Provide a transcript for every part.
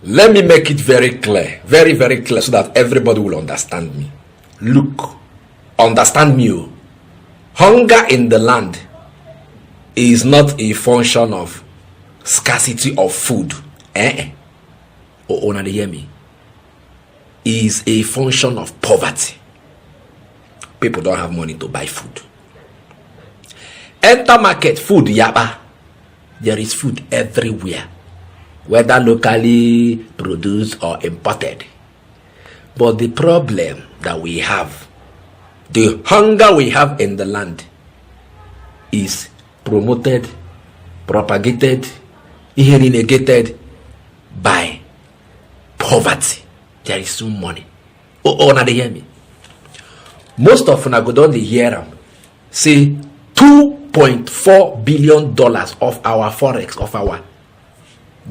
Let me make it very clear, very, very clear, so that everybody will understand me. Look, understand me. Hunger in the land is not a function of scarcity of food. They hear me? Is a function of poverty. People don't have money to buy food. Enter market, food, yaba. There is food everywhere, whether locally produced or imported. But the problem that we have, the hunger we have in the land, is promoted, propagated, negated by poverty. There is no money. Now they hear me. Most of them go down the hear them say $2.4 billion of our forex, of our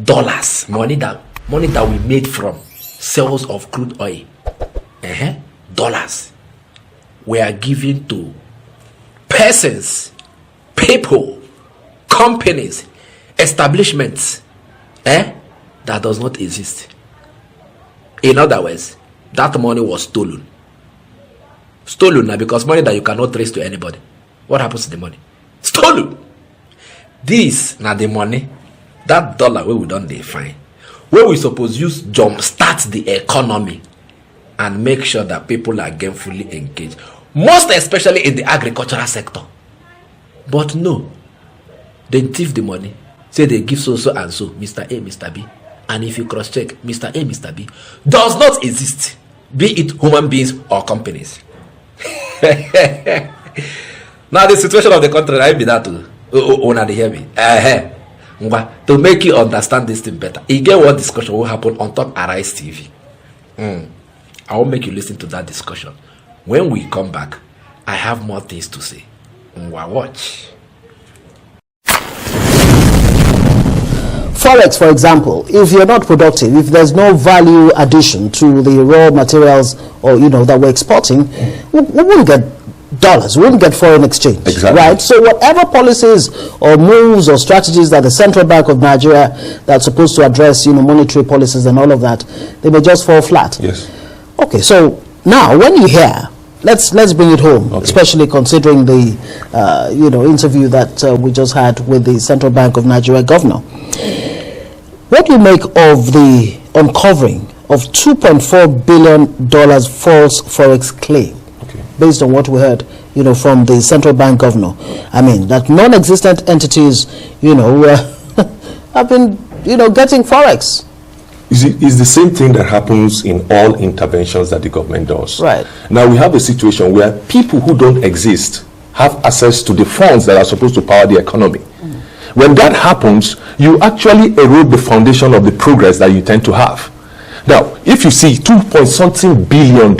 dollars, money that we made from sales of crude oil, dollars, we are given to persons, people, companies, establishments, that does not exist. In other words, that money was stolen. Stolen now, because money that you cannot trace to anybody. What happens to the money? Stolen. This now the money, that dollar where we don't define, where we suppose use jump start the economy and make sure that people are gainfully engaged, most especially in the agricultural sector. But no, they thief the money, say they give so and so, Mr. A, Mr. B, and if you cross check, Mr. A, Mr. B does not exist, be it human beings or companies. Now the situation of the country, I be that too. Now they hear me. To make you understand this thing better, you get what discussion will happen on top Arise TV. I will make you listen to that discussion. When we come back, I have more things to say. Watch. Forex, for example, if you're not productive, if there's no value addition to the raw materials or that we're exporting, we wouldn't get dollars, we wouldn't get foreign exchange. Exactly. Right? So whatever policies or moves or strategies that the Central Bank of Nigeria that's supposed to address monetary policies and all of that, they may just fall flat. Yes. Okay, so now when you hear, let's bring it home, okay, especially considering the interview that we just had with the Central Bank of Nigeria governor. What do you make of the uncovering of $2.4 billion false forex claim, based on what we heard, from the Central Bank governor? I mean, that non-existent entities, have been, getting forex. It's the same thing that happens in all interventions that the government does. Right. Now we have a situation where people who don't exist have access to the funds that are supposed to power the economy. When that happens, you actually erode the foundation of the progress that you tend to have. Now, if you see $2.something billion,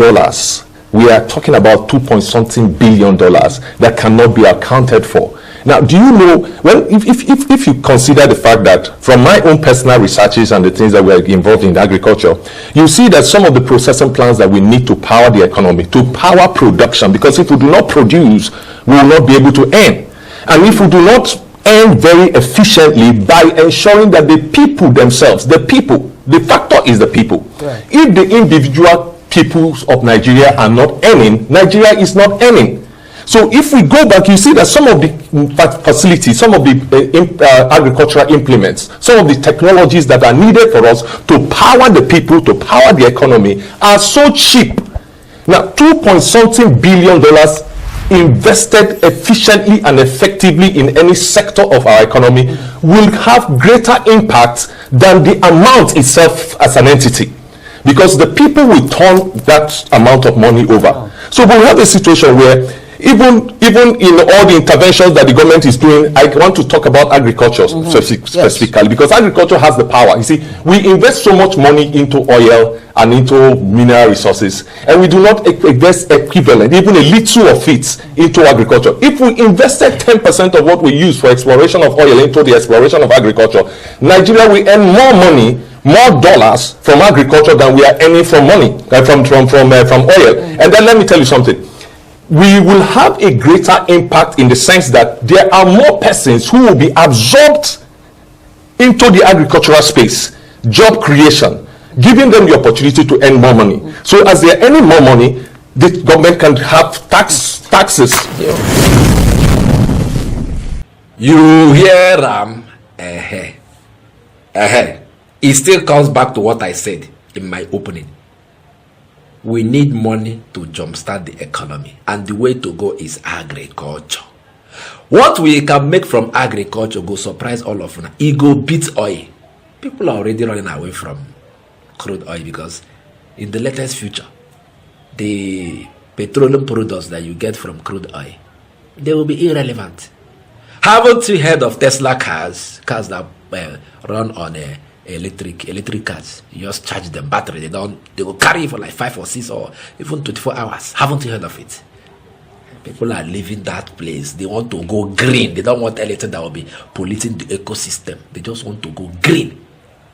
we are talking about $2.something billion that cannot be accounted for. Now, do you know, well, if you consider the fact that from my own personal researches and the things that were involved in agriculture, you see that some of the processing plants that we need to power the economy, to power production, because if we do not produce, we will not be able to earn. And if we do not earn very efficiently by ensuring that the people themselves, the factor is the people. Right. If the individual peoples of Nigeria are not earning, Nigeria is not earning. So if we go back, you see that some of the facilities, some of the agricultural implements, some of the technologies that are needed for us to power the people, to power the economy, are so cheap. Now, $2.something billion invested efficiently and effectively in any sector of our economy will have greater impact than the amount itself as an entity, because the people will turn that amount of money over. So we have a situation where even in all the interventions that the government is doing, I want to talk about agriculture specifically, because agriculture has the power. You see, we invest so much money into oil and into mineral resources, and we do not invest equivalent, even a little of it, into agriculture. If we invested 10% of what we use for exploration of oil into the exploration of agriculture, Nigeria will earn more money, more dollars from agriculture than we are earning from money, from oil. And then let me tell you something. We will have a greater impact in the sense that there are more persons who will be absorbed into the agricultural space job creation, giving them the opportunity to earn more money. So as they're earning more money, the government can have taxes. You hear it still comes back to what I said in my opening. We need money to jumpstart the economy, and the way to go is agriculture. What we can make from agriculture go surprise all of us. It go beat oil. People are already running away from crude oil because in the latest future, the petroleum products that you get from crude oil, they will be irrelevant. Haven't you heard of Tesla cars that run on electric cars? You just charge the battery, they will carry for like 5 or 6 or even 24 hours. Haven't you heard of it? People are leaving that place. They want to go green. They don't want anything that will be polluting the ecosystem. They just want to go green.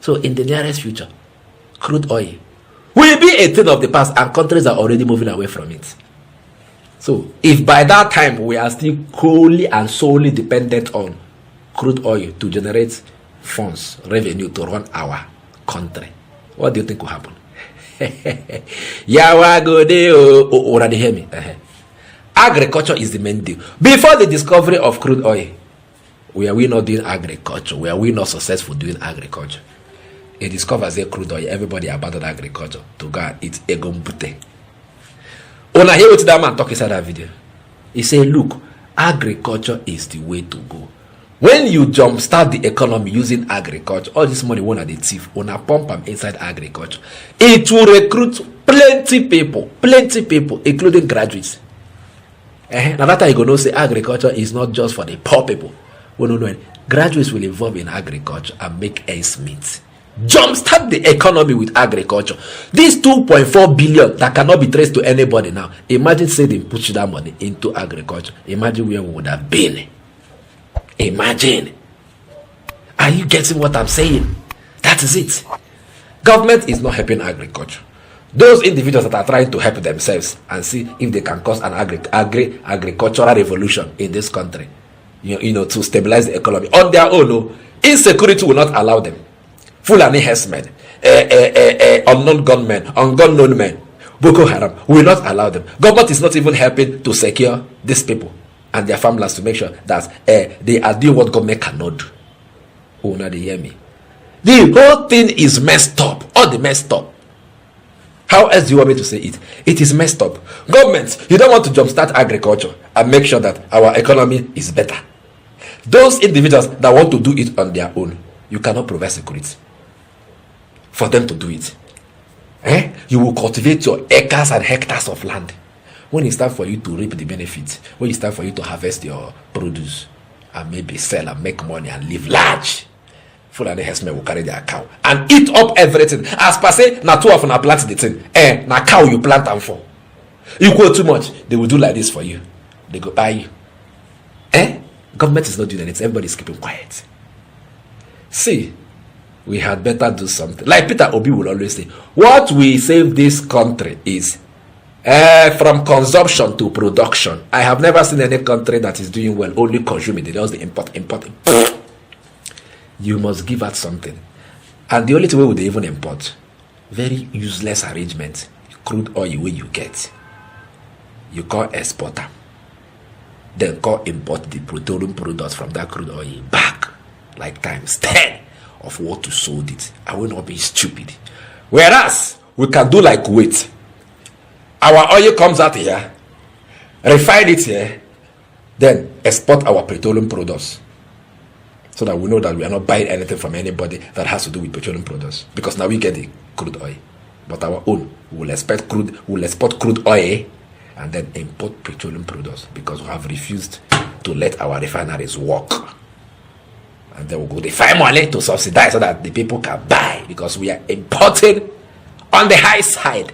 So in the nearest future, crude oil will be a thing of the past, and countries are already moving away from it. So if by that time we are still wholly and solely dependent on crude oil to generate funds, revenue to run our country, what do you think will happen? Already hear me. Agriculture is the main deal. Before the discovery of crude oil, were we not doing agriculture? Were we not successful doing agriculture? It discovers a crude oil, everybody abandoned agriculture to go and eat egombute. When I hear what that man talk inside that video, he say, look, agriculture is the way to go. When you jumpstart the economy using agriculture, all this money won't at the thief, when I pump them inside agriculture, it will recruit plenty people, including graduates. Now that time you gonna say agriculture is not just for the poor people. No. Graduates will involve in agriculture and make ends meet. Jumpstart the economy with agriculture. This 2.4 billion that cannot be traced to anybody now. Imagine say they push that money into agriculture. Imagine where we would have been. Imagine. Are you getting what I'm saying? That is it. Government is not helping agriculture. Those individuals that are trying to help themselves and see if they can cause an agricultural revolution in this country, you know, to stabilize the economy on their own, no, insecurity will not allow them. Fulani herdsmen, unknown gunmen, unknown men, Boko Haram will not allow them. Government is not even helping to secure these people and their families to make sure that they are doing what government cannot do. Oh, now they hear me. The whole thing is messed up. All the messed up. How else do you want me to say it? It is messed up. Government, you don't want to jumpstart agriculture and make sure that our economy is better. Those individuals that want to do it on their own, you cannot provide security for them to do it. You will cultivate your acres and hectares of land. When it's time for you to reap the benefits, when it's time for you to harvest your produce and maybe sell and make money and live large, Fulani herdsmen will carry their cow and eat up everything. As per say, na two of na plant the thing. Na cow you plant them for. You grow too much, they will do like this for you. They go buy you. Government is not doing anything. Everybody's keeping quiet. See, we had better do something. Like Peter Obi will always say, what will save this country is from consumption to production. I have never seen any country that is doing well, only consuming. They just the import. You must give out something. And the only way would they even import? Very useless arrangement. Crude oil where you get. You call exporter. Then call import the petroleum products from that crude oil back. Like times 10 of what you sold it. I will not be stupid. Whereas, we can do like Kuwait. Our oil comes out here. Refine it here. Then export our petroleum products. So that we know that we are not buying anything from anybody that has to do with petroleum products. Because now we get the crude oil. But our own, we'll export crude oil and then import petroleum products because we have refused to let our refineries work. And then we'll go define money to subsidize so that the people can buy because we are importing on the high side.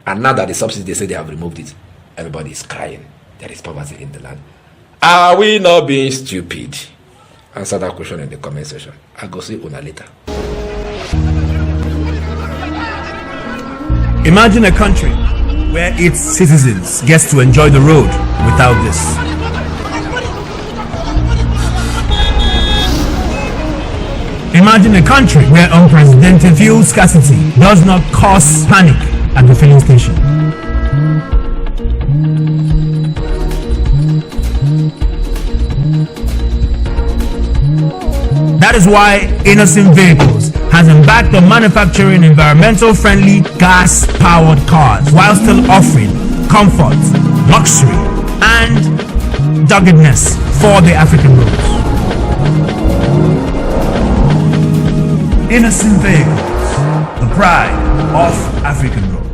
And now that the subsidy, they say they have removed it, everybody is crying. There is poverty in the land. Are we not being stupid? Answer that question in the comment section. I'll go see Una later. Imagine a country where its citizens get to enjoy the road without this. Imagine a country where unprecedented fuel scarcity does not cause panic at the filling station. That is why Innocent Vehicles has embarked on manufacturing environmental-friendly gas-powered cars while still offering comfort, luxury, and doggedness for the African roads. Innocent Vehicles, the pride of African roads.